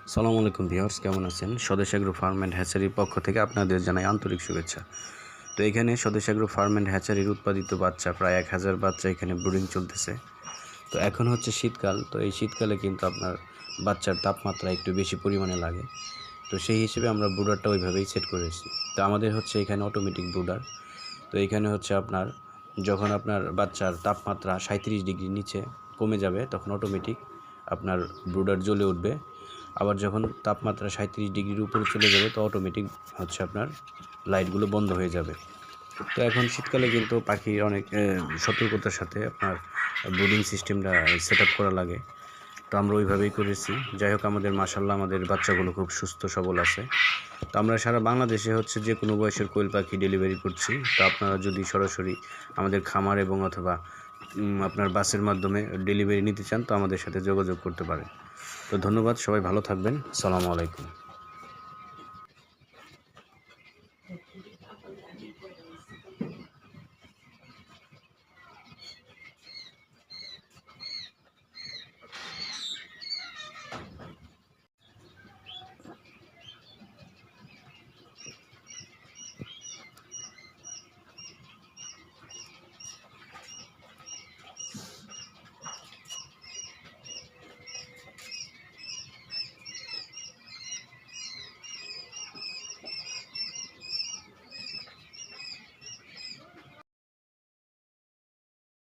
সালামু আলাইকুম ভিউয়ার্স, কেমন আছেন? স্বদেশ এগ্রো ফার্ম অ্যান্ড হ্যাচারির পক্ষ থেকে আপনাদের জানাই আন্তরিক শুভেচ্ছা। তো এখানে স্বদেশ এগ্রো ফার্ম অ্যান্ড হ্যাচারির উৎপাদিত বাচ্চা প্রায় 1000 বাচ্চা এখানে ব্রুডিং চলতেছে। তো এখন হচ্ছে শীতকাল, তো এই শীতকালে কিন্তু আপনার বাচ্চার তাপমাত্রা একটু বেশি পরিমাণে লাগে। তো সেই হিসেবে আমরা ব্রুডারটা ওইভাবেই সেট করেছি। তো আমাদের হচ্ছে এখানে অটোমেটিক ব্রুডার। তো এখানে হচ্ছে আপনার যখন আপনার বাচ্চার তাপমাত্রা 37 ডিগ্রির নিচে কমে যাবে তখন অটোমেটিক আপনার ব্রুডার জ্বলে উঠবে। আবার যখন তাপমাত্রা 37 ডিগ্রির উপরে চলে যাবে তো অটোমেটিক হচ্ছে আপনার লাইটগুলো বন্ধ হয়ে যাবে। তো এখন শীতকালে কিন্তু পাখি অনেক সতর্কতার সাথে আপনার ব্রুডিং সিস্টেমটা সেট আপ করা লাগে। তো আমরা ওইভাবেই করেছি। যাই হোক, আমাদের মাশাআল্লাহ আমাদের বাচ্চাগুলো খুব সুস্থ সবল আছে। তো আমরা সারা বাংলাদেশে হচ্ছে যে কোনো বয়সের কোয়েল পাখি ডেলিভারি করছি। তো আপনারা যদি সরাসরি আমাদের খামার এবং অথবা আপনার বাসের মাধ্যমে ডেলিভারি নিতে চান তো আমাদের সাথে যোগাযোগ করতে পারেন। তো ধন্যবাদ, সবাই ভালো থাকবেন। আসসালামু আলাইকুম।